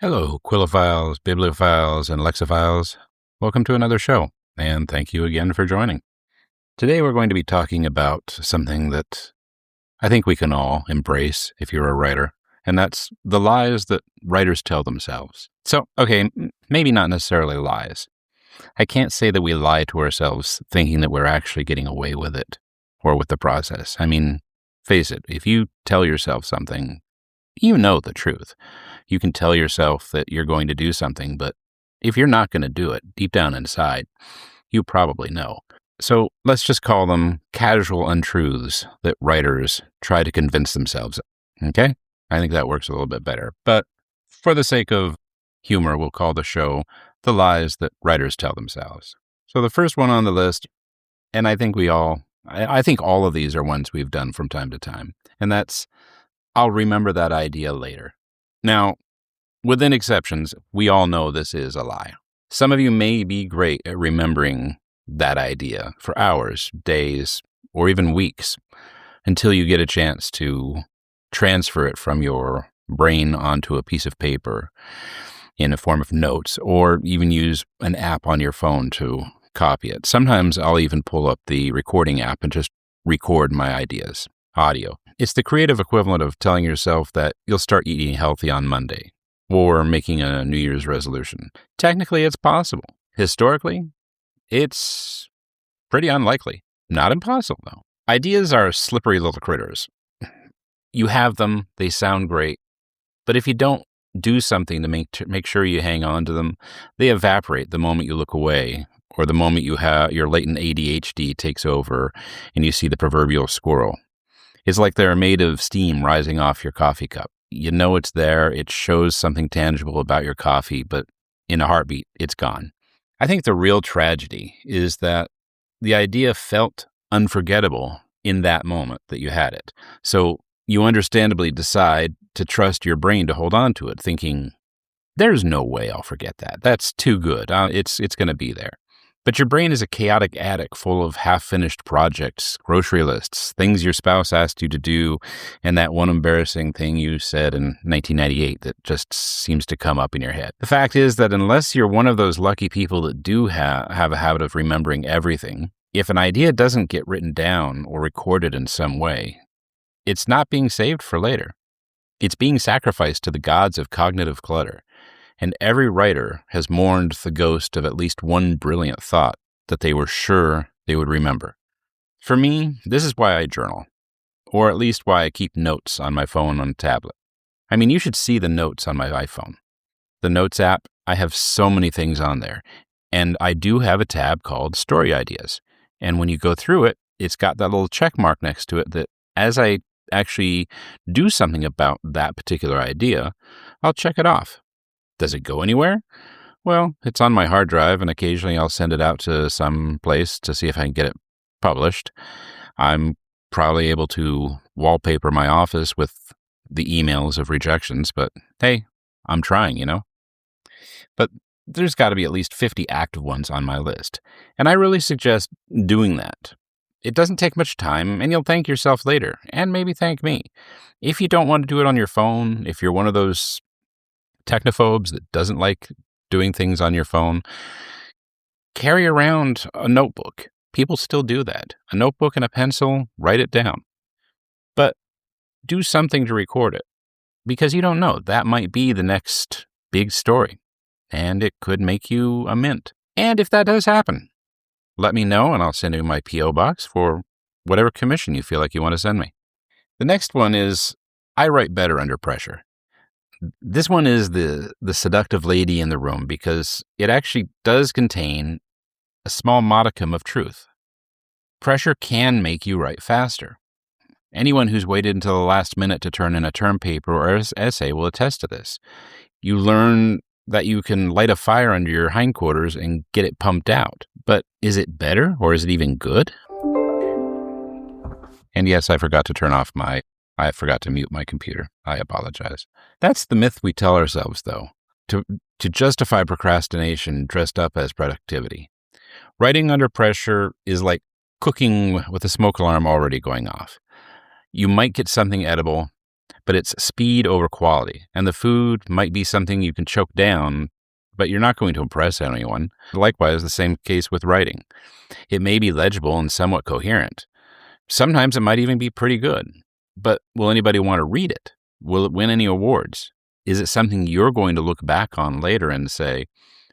Hello, Quillophiles, Bibliophiles, and Lexophiles. Welcome to another show, and thank you again for joining. Today we're going to be talking about something that I think we can all embrace if you're a writer, and that's the lies that writers tell themselves. So, maybe not necessarily lies. I can't say that we lie to ourselves thinking that we're actually getting away with it or with the process. I mean, face it, if you tell yourself something, you know the truth. You can tell yourself that you're going to do something, but if you're not going to do it, deep down inside, you probably know. So let's just call them casual untruths that writers try to convince themselves of. Okay? I think that works a little bit better. But for the sake of humor, we'll call the show The Lies That Writers Tell Themselves. So the first one on the list, and I think I think all of these are ones we've done from time to time, and that's, I'll remember that idea later. Now, within exceptions, we all know this is a lie. Some of you may be great at remembering that idea for hours, days, or even weeks until you get a chance to transfer it from your brain onto a piece of paper in a form of notes, or even use an app on your phone to copy it. Sometimes I'll even pull up the recording app and just record my ideas, audio. It's the creative equivalent of telling yourself that you'll start eating healthy on Monday, or making a New Year's resolution. Technically, it's possible. Historically, it's pretty unlikely. Not impossible, though. Ideas are slippery little critters. You have them, they sound great, but if you don't do something to make sure you hang on to them, they evaporate the moment you look away, or the moment your latent ADHD takes over and you see the proverbial squirrel. It's like they're made of steam rising off your coffee cup. You know it's there, it shows something tangible about your coffee, but in a heartbeat, it's gone. I think the real tragedy is that the idea felt unforgettable in that moment that you had it. So you understandably decide to trust your brain to hold on to it, thinking, there's no way I'll forget that. That's too good. It's going to be there. But your brain is a chaotic attic full of half-finished projects, grocery lists, things your spouse asked you to do, and that one embarrassing thing you said in 1998 that just seems to come up in your head. The fact is that unless you're one of those lucky people that do have a habit of remembering everything, if an idea doesn't get written down or recorded in some way, it's not being saved for later. It's being sacrificed to the gods of cognitive clutter. And every writer has mourned the ghost of at least one brilliant thought that they were sure they would remember. For me, this is why I journal, or at least why I keep notes on my phone on a tablet. I mean, you should see the notes on my iPhone. The Notes app, I have so many things on there, and I do have a tab called Story Ideas. And when you go through it, it's got that little check mark next to it that as I actually do something about that particular idea, I'll check it off. Does it go anywhere? Well, it's on my hard drive, and occasionally I'll send it out to some place to see if I can get it published. I'm probably able to wallpaper my office with the emails of rejections, but hey, I'm trying, But there's got to be at least 50 active ones on my list, and I really suggest doing that. It doesn't take much time, and you'll thank yourself later, and maybe thank me. If you don't want to do it on your phone, if you're one of those technophobes that doesn't like doing things on your phone, carry around a notebook. People still do that. A notebook and a pencil, write it down. But do something to record it, because you don't know. That might be the next big story, and it could make you a mint. And if that does happen, let me know, and I'll send you my P.O. box for whatever commission you feel like you want to send me. The next one is, I write better under pressure. This one is the seductive lady in the room because it actually does contain a small modicum of truth. Pressure can make you write faster. Anyone who's waited until the last minute to turn in a term paper or essay will attest to this. You learn that you can light a fire under your hindquarters and get it pumped out. But is it better, or is it even good? And yes, I forgot to mute my computer. I apologize. That's the myth we tell ourselves, though, to justify procrastination dressed up as productivity. Writing under pressure is like cooking with a smoke alarm already going off. You might get something edible, but it's speed over quality. And the food might be something you can choke down, but you're not going to impress anyone. Likewise, the same case with writing. It may be legible and somewhat coherent. Sometimes it might even be pretty good. But will anybody want to read it? Will it win any awards? Is it something you're going to look back on later and say,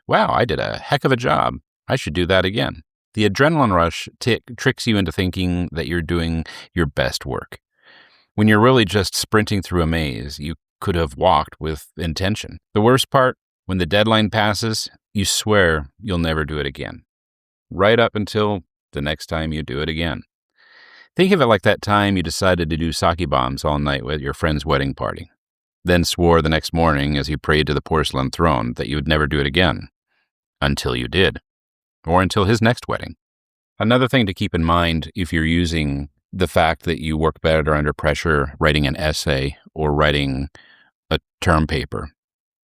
wow, I did a heck of a job. I should do that again. The adrenaline rush tricks you into thinking that you're doing your best work. When you're really just sprinting through a maze, you could have walked with intention. The worst part, when the deadline passes, you swear you'll never do it again. Right up until the next time you do it again. Think of it like that time you decided to do sake bombs all night at your friend's wedding party, then swore the next morning as you prayed to the porcelain throne that you would never do it again. Until you did. Or until his next wedding. Another thing to keep in mind if you're using the fact that you work better under pressure writing an essay or writing a term paper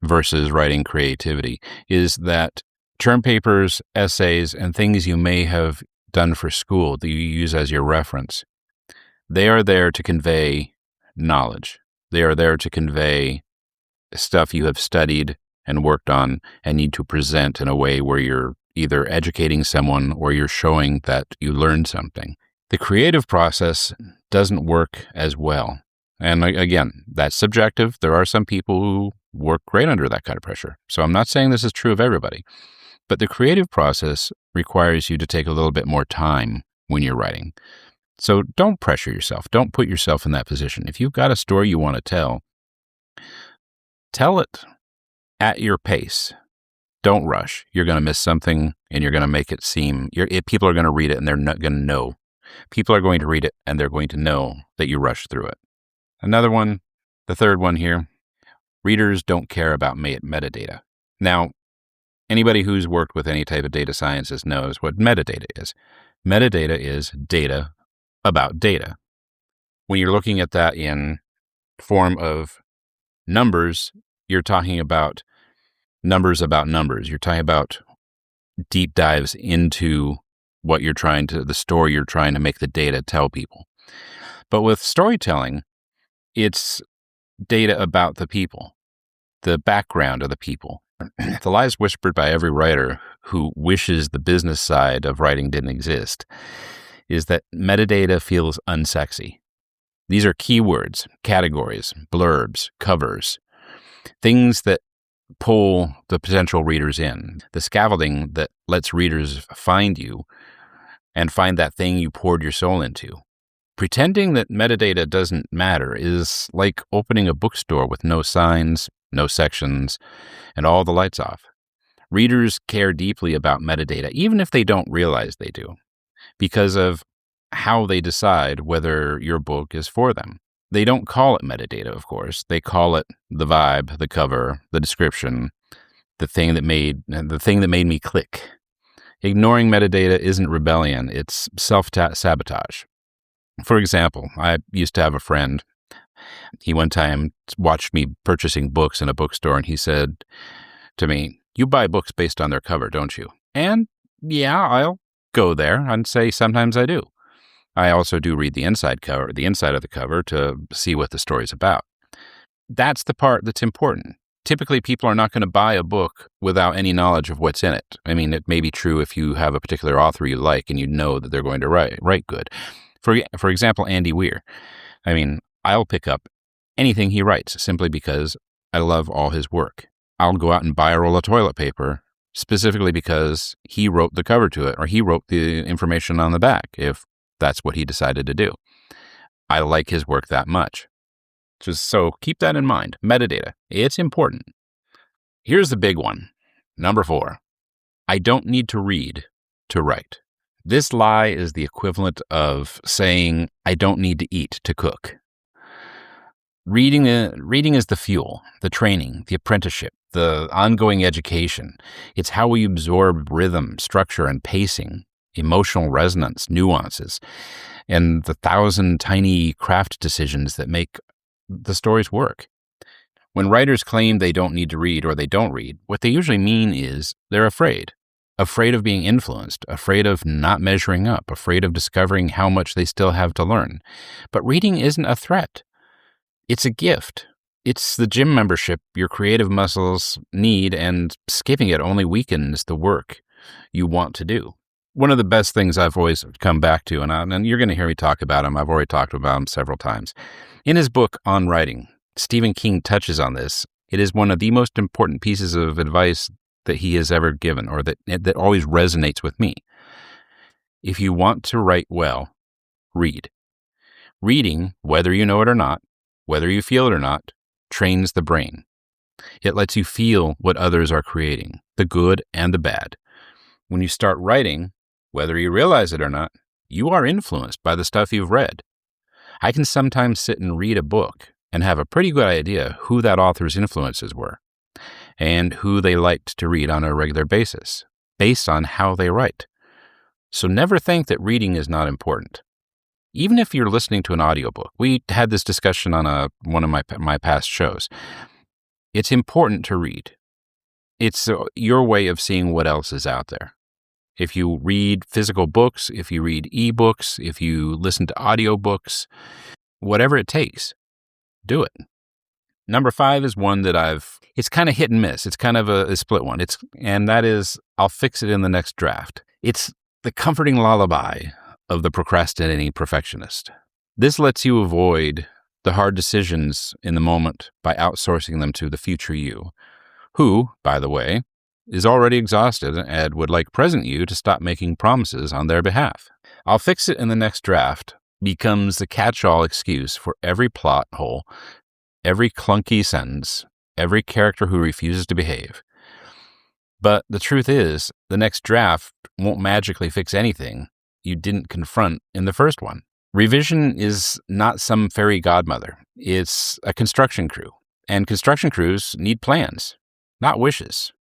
versus writing creativity is that term papers, essays, and things you may have done for school that you use as your reference, they are there to convey knowledge. They are there to convey stuff you have studied and worked on and need to present in a way where you're either educating someone or you're showing that you learned something. The creative process doesn't work as well. And again, that's subjective. There are some people who work great under that kind of pressure. So I'm not saying this is true of everybody. But the creative process requires you to take a little bit more time when you're writing. So don't pressure yourself. Don't put yourself in that position. If you've got a story you want to tell it at your pace. Don't rush. You're going to miss something and you're going to make it seem, people are going to read it and they're not going to know. People are going to read it and they're going to know that you rushed through it. Another one, the third one here, readers don't care about metadata. Now, anybody who's worked with any type of data sciences knows what metadata is. Metadata is data about data. When you're looking at that in form of numbers, you're talking about numbers about numbers. You're talking about deep dives into what you're the story you're trying to make the data tell people. But with storytelling, it's data about the people, the background of the people. The lies whispered by every writer who wishes the business side of writing didn't exist is that metadata feels unsexy. These are keywords, categories, blurbs, covers, things that pull the potential readers in, the scaffolding that lets readers find you and find that thing you poured your soul into. Pretending that metadata doesn't matter is like opening a bookstore with no signs, no sections, and all the lights off. Readers care deeply about metadata, even if they don't realize they do, because of how they decide whether your book is for them. They don't call it metadata, of course. They call it the vibe, the cover, the description, the thing that made me click. Ignoring metadata isn't rebellion, it's self-sabotage. For example, I used to have a friend. He one time watched me purchasing books in a bookstore, and he said to me, "You buy books based on their cover, don't you?" And yeah, I'll go there and say sometimes I do. I also do read the inside of the cover to see what the story's about. That's the part that's important. Typically, people are not going to buy a book without any knowledge of what's in it. I mean, it may be true if you have a particular author you like and you know that they're going to write good. For example, Andy Weir. I mean, I'll pick up anything he writes simply because I love all his work. I'll go out and buy a roll of toilet paper specifically because he wrote the cover to it or he wrote the information on the back, if that's what he decided to do. I like his work that much. So keep that in mind. Metadata, it's important. Here's the big one. Number 4, I don't need to read to write. This lie is the equivalent of saying, I don't need to eat to cook. Reading is the fuel, the training, the apprenticeship, the ongoing education. It's how we absorb rhythm, structure, and pacing, emotional resonance, nuances, and the 1,000 tiny craft decisions that make the stories work. When writers claim they don't need to read or they don't read, what they usually mean is they're afraid of being influenced, afraid of not measuring up, afraid of discovering how much they still have to learn. But reading isn't a threat. It's a gift. It's the gym membership your creative muscles need, and skipping it only weakens the work you want to do. One of the best things I've always come back to, and you're going to hear me talk about him, I've already talked about him several times. In his book On Writing, Stephen King touches on this. It is one of the most important pieces of advice that he has ever given, or that always resonates with me. If you want to write well, read. Reading, whether you know it or not, whether you feel it or not, trains the brain. It lets you feel what others are creating, the good and the bad. When you start writing, whether you realize it or not, you are influenced by the stuff you've read. I can sometimes sit and read a book and have a pretty good idea who that author's influences were and who they liked to read on a regular basis, based on how they write. So never think that reading is not important. Even if you're listening to an audiobook, we had this discussion on one of my past shows. It's important to read. It's your way of seeing what else is out there. If you read physical books, if you read ebooks, if you listen to audiobooks, whatever it takes, do it. Number 5 is one that it's kind of hit and miss. It's kind of a split one. And that is, I'll fix it in the next draft. It's the comforting lullaby of the procrastinating perfectionist. This lets you avoid the hard decisions in the moment by outsourcing them to the future you, who, by the way, is already exhausted and would like present you to stop making promises on their behalf. I'll fix it in the next draft becomes the catch-all excuse for every plot hole, every clunky sentence, every character who refuses to behave. But the truth is, the next draft won't magically fix anything you didn't confront in the first one. Revision is not some fairy godmother. It's a construction crew. And construction crews need plans, not wishes.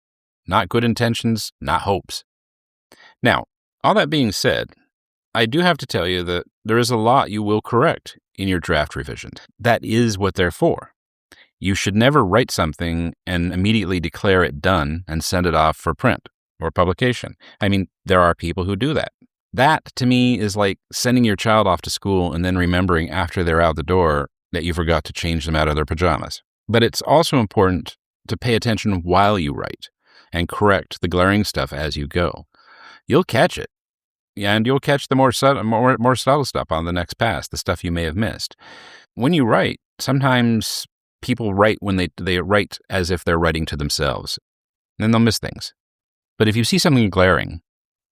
Not good intentions, not hopes. Now, all that being said, I do have to tell you that there is a lot you will correct in your draft revisions. That is what they're for. You should never write something and immediately declare it done and send it off for print or publication. I mean, there are people who do that. That, to me, is like sending your child off to school and then remembering after they're out the door that you forgot to change them out of their pajamas. But it's also important to pay attention while you write and correct the glaring stuff as you go. You'll catch it, and you'll catch the more subtle stuff on the next pass, the stuff you may have missed. When you write, sometimes people write when they write as if they're writing to themselves, and they'll miss things. But if you see something glaring,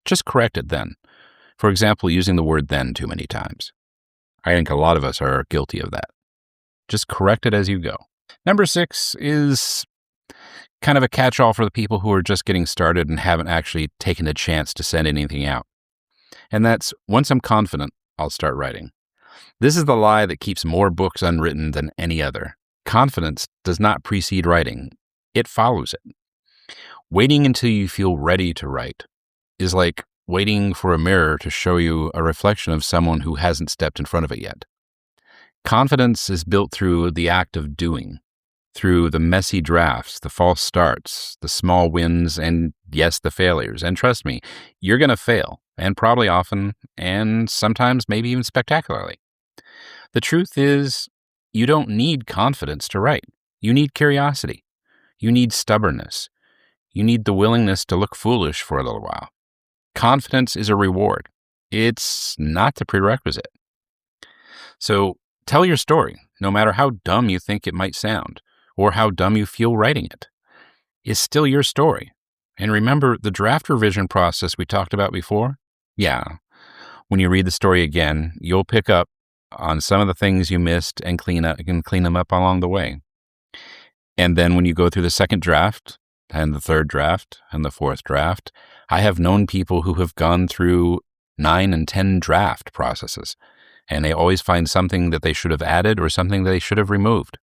just correct it then. For example, using the word then too many times. I think a lot of us are guilty of that. Just correct it as you go. Number 6 is kind of a catch-all for the people who are just getting started and haven't actually taken a chance to send anything out. And that's, once I'm confident, I'll start writing. This is the lie that keeps more books unwritten than any other. Confidence does not precede writing. It follows it. Waiting until you feel ready to write is like waiting for a mirror to show you a reflection of someone who hasn't stepped in front of it yet. Confidence is built through the act of doing, through the messy drafts, the false starts, the small wins, and yes, the failures. And trust me, you're going to fail, and probably often, and sometimes maybe even spectacularly. The truth is, you don't need confidence to write. You need curiosity. You need stubbornness. You need the willingness to look foolish for a little while. Confidence is a reward. It's not the prerequisite. So tell your story, no matter how dumb you think it might sound, or how dumb you feel writing it. It's still your story. And remember the draft revision process we talked about before? Yeah. When you read the story again, you'll pick up on some of the things you missed and clean them up along the way. And then when you go through the second draft, and the third draft, and the fourth draft, I have known people who have gone through 9 and 10 draft processes, and they always find something that they should have added or something they should have removed.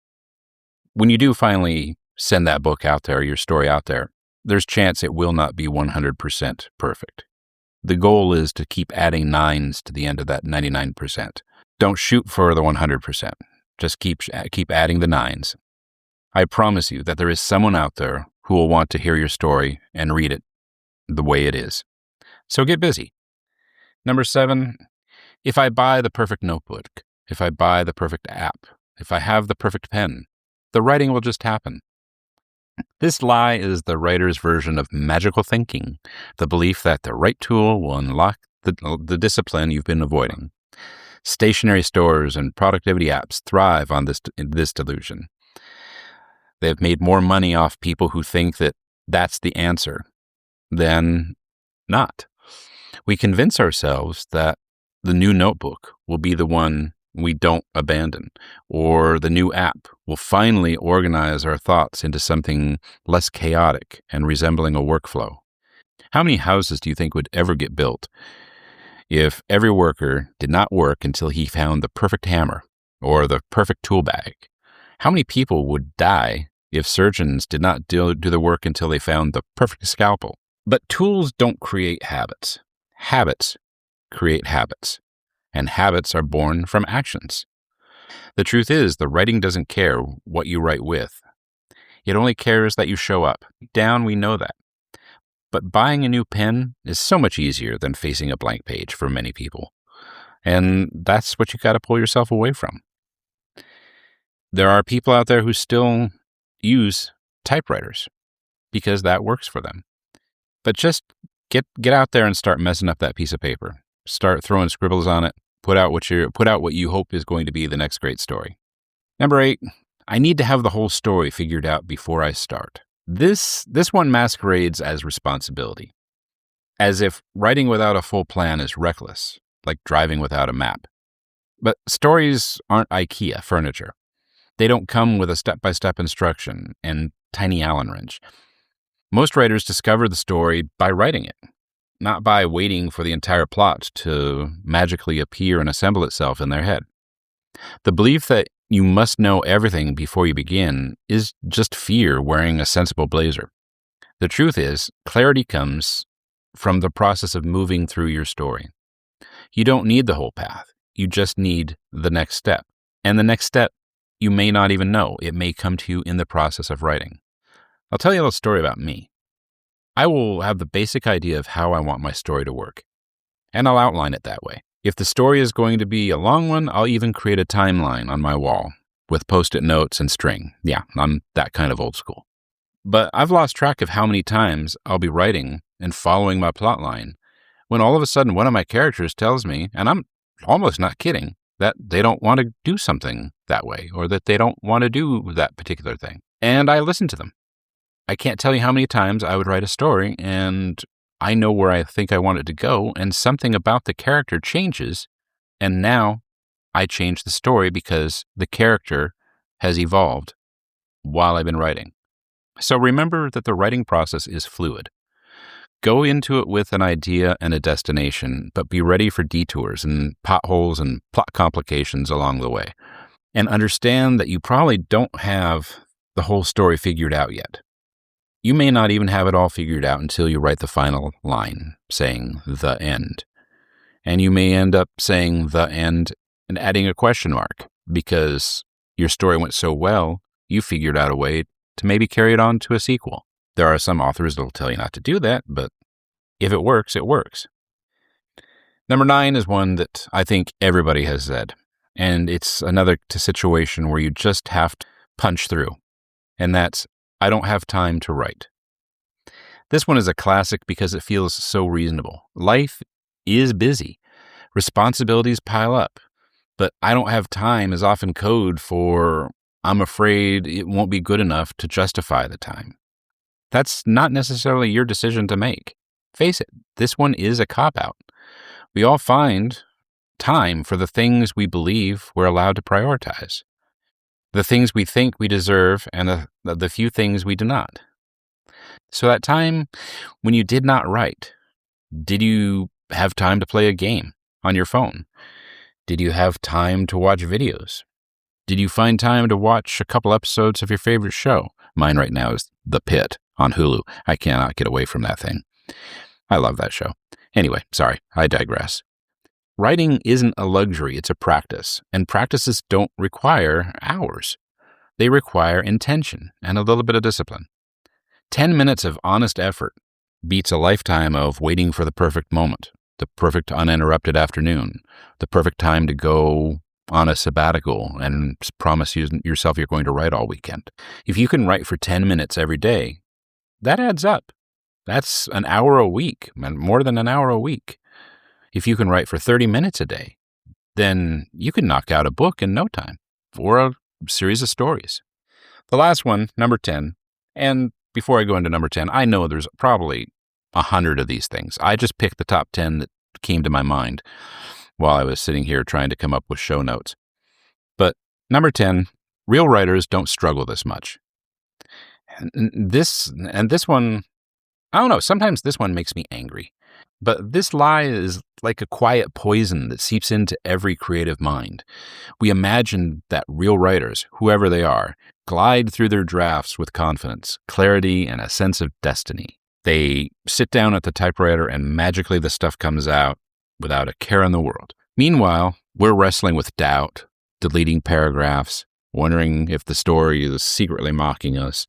When you do finally send that book out there, your story out there, there's chance it will not be 100% perfect. The goal is to keep adding 9s to the end of that 99%. Don't shoot for the 100%. Just keep adding the 9s. I promise you that there is someone out there who will want to hear your story and read it the way it is. So get busy. Number 7, if I buy the perfect notebook, if I buy the perfect app, if I have the perfect pen, the writing will just happen. This lie is the writer's version of magical thinking, the belief that the right tool will unlock the discipline you've been avoiding. Stationery stores and productivity apps thrive on this delusion. They've made more money off people who think that that's the answer than not. We convince ourselves that the new notebook will be the one we don't abandon, or the new app will finally organize our thoughts into something less chaotic and resembling a workflow. How many houses do you think would ever get built if every worker did not work until he found the perfect hammer or the perfect tool bag? How many people would die if surgeons did not do the work until they found the perfect scalpel? But tools don't create habits. Habits create habits, and habits are born from actions. The truth is, the writing doesn't care what you write with. It only cares that you show up. Deep down, we know that. But buying a new pen is so much easier than facing a blank page for many people. And that's what you got to pull yourself away from. There are people out there who still use typewriters because that works for them. But just get out there and start messing up that piece of paper. Start throwing scribbles on it. Put out what you hope is going to be the next great story. Number 8, I need to have the whole story figured out before I start. This one masquerades as responsibility, as if writing without a full plan is reckless, like driving without a map. But stories aren't IKEA furniture. They don't come with a step-by-step instruction and tiny Allen wrench. Most writers discover the story by writing it, not by waiting for the entire plot to magically appear and assemble itself in their head. The belief that you must know everything before you begin is just fear wearing a sensible blazer. The truth is, clarity comes from the process of moving through your story. You don't need the whole path. You just need the next step. And the next step, you may not even know. It may come to you in the process of writing. I'll tell you a little story about me. I will have the basic idea of how I want my story to work, and I'll outline it that way. If the story is going to be a long one, I'll even create a timeline on my wall with Post-it notes and string. Yeah, I'm that kind of old school. But I've lost track of how many times I'll be writing and following my plot line when all of a sudden one of my characters tells me, and I'm almost not kidding, that they don't want to do something that way or that they don't want to do that particular thing. And I listen to them. I can't tell you how many times I would write a story and I know where I think I want it to go, and something about the character changes, and now I change the story because the character has evolved while I've been writing. So remember that the writing process is fluid. Go into it with an idea and a destination, but be ready for detours and potholes and plot complications along the way. And understand that you probably don't have the whole story figured out yet. You may not even have it all figured out until you write the final line, saying the end. And you may end up saying the end and adding a question mark because your story went so well, you figured out a way to maybe carry it on to a sequel. There are some authors that will tell you not to do that, but if it works, it works. Number 9 is one that I think everybody has said, and it's another situation where you just have to punch through, and that's, I don't have time to write. This one is a classic because it feels so reasonable. Life is busy. Responsibilities pile up. But I don't have time is often code for I'm afraid it won't be good enough to justify the time. That's not necessarily your decision to make. Face it, this one is a cop-out. We all find time for the things we believe we're allowed to prioritize. The things we think we deserve, and the few things we do not. So that time when you did not write, did you have time to play a game on your phone? Did you have time to watch videos? Did you find time to watch a couple episodes of your favorite show? Mine right now is The Pit on Hulu. I cannot get away from that thing. I love that show. Anyway, sorry, I digress. Writing isn't a luxury, it's a practice, and practices don't require hours. They require intention and a little bit of discipline. 10 minutes of honest effort beats a lifetime of waiting for the perfect moment, the perfect uninterrupted afternoon, the perfect time to go on a sabbatical and promise yourself you're going to write all weekend. If you can write for 10 minutes every day, that adds up. That's an hour a week, more than an hour a week. If you can write for 30 minutes a day, then you can knock out a book in no time or a series of stories. The last one, number 10, and before I go into number 10, I know there's probably 100 of these things. I just picked the top 10 that came to my mind while I was sitting here trying to come up with show notes. But number 10, real writers don't struggle this much. And this one, I don't know, sometimes this one makes me angry. But this lie is like a quiet poison that seeps into every creative mind. We imagine that real writers, whoever they are, glide through their drafts with confidence, clarity, and a sense of destiny. They sit down at the typewriter and magically the stuff comes out without a care in the world. Meanwhile, we're wrestling with doubt, deleting paragraphs, wondering if the story is secretly mocking us,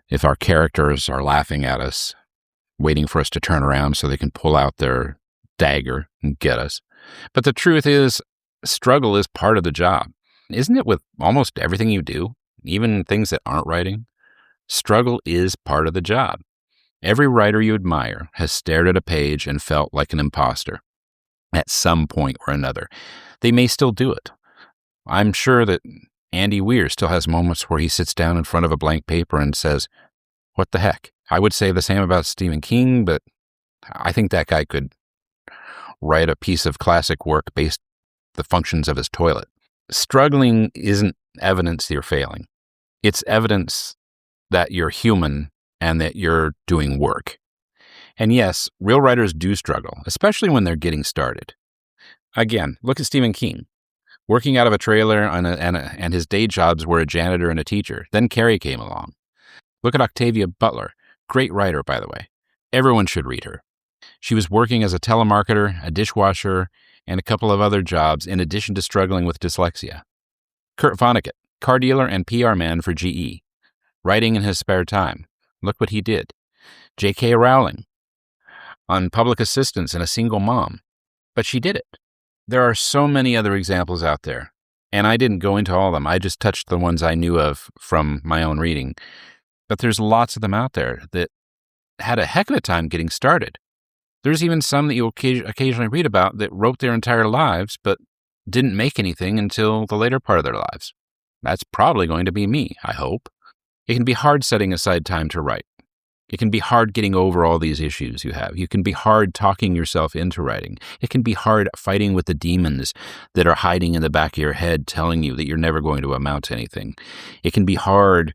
if our characters are laughing at us, waiting for us to turn around so they can pull out their dagger and get us. But the truth is, struggle is part of the job. Isn't it with almost everything you do, even things that aren't writing? Struggle is part of the job. Every writer you admire has stared at a page and felt like an imposter at some point or another. They may still do it. I'm sure that Andy Weir still has moments where he sits down in front of a blank paper and says, "What the heck?" I would say the same about Stephen King, but I think that guy could write a piece of classic work based on the functions of his toilet. Struggling isn't evidence that you're failing. It's evidence that you're human and that you're doing work. And yes, real writers do struggle, especially when they're getting started. Again, look at Stephen King. Working out of a trailer and his day jobs were a janitor and a teacher. Then Carrie came along. Look at Octavia Butler. Great writer, by the way. Everyone should read her. She was working as a telemarketer, a dishwasher, and a couple of other jobs in addition to struggling with dyslexia. Kurt Vonnegut, car dealer and PR man for GE. Writing in his spare time. Look what he did. J.K. Rowling, on public assistance and a single mom. But she did it. There are so many other examples out there, and I didn't go into all of them. I just touched the ones I knew of from my own reading. But there's lots of them out there that had a heck of a time getting started. There's even some that you'll occasionally read about that wrote their entire lives but didn't make anything until the later part of their lives. That's probably going to be me, I hope. It can be hard setting aside time to write. It can be hard getting over all these issues you have. You can be hard talking yourself into writing. It can be hard fighting with the demons that are hiding in the back of your head telling you that you're never going to amount to anything. It can be hard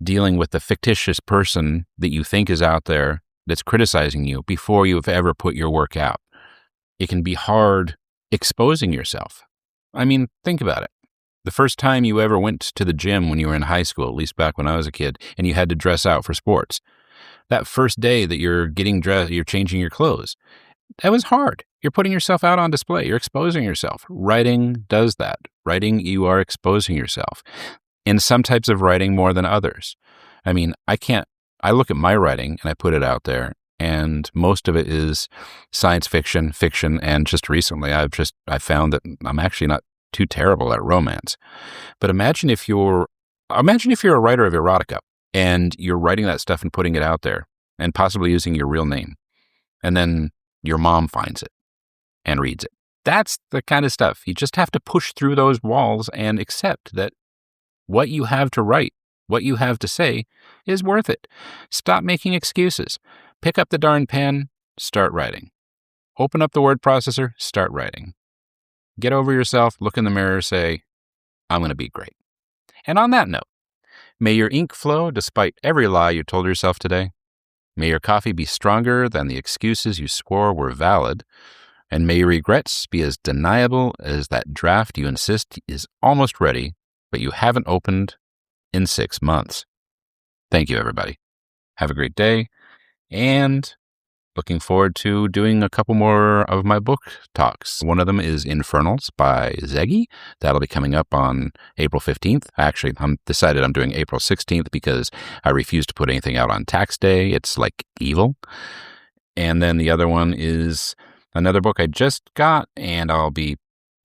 dealing with the fictitious person that you think is out there that's criticizing you before you've ever put your work out. It can be hard exposing yourself. I mean, think about it. The first time you ever went to the gym when you were in high school, at least back when I was a kid, and you had to dress out for sports. That first day that you're getting dressed, you're changing your clothes. That was hard. You're putting yourself out on display. You're exposing yourself. Writing does that. Writing, you are exposing yourself. In some types of writing more than others. I mean, I look at my writing and I put it out there, and most of it is science fiction, and just recently I found that I'm actually not too terrible at romance. But imagine if you're a writer of erotica and you're writing that stuff and putting it out there and possibly using your real name, and then your mom finds it and reads it. That's the kind of stuff. You just have to push through those walls and accept that what you have to write, what you have to say, is worth it. Stop making excuses. Pick up the darn pen, start writing. Open up the word processor, start writing. Get over yourself, look in the mirror, say, I'm going to be great. And on that note, may your ink flow despite every lie you told yourself today. May your coffee be stronger than the excuses you swore were valid. And may your regrets be as deniable as that draft you insist is almost ready, but you haven't opened in 6 months. Thank you, everybody. Have a great day, and looking forward to doing a couple more of my book talks. One of them is Infernals by Zeggy. That'll be coming up on April 15th. Actually, I'm decided I'm doing April 16th because I refuse to put anything out on tax day. It's like evil. And then the other one is another book I just got, and I'll be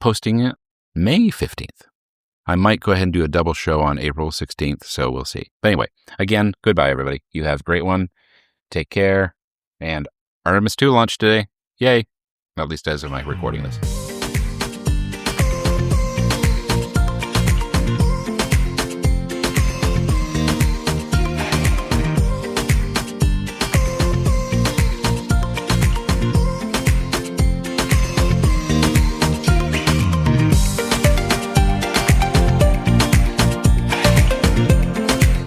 posting it May 15th. I might go ahead and do a double show on April 16th, so we'll see. But anyway, again, goodbye, everybody. You have a great one. Take care. And Artemis 2 launched today. Yay. At least as of my recording this.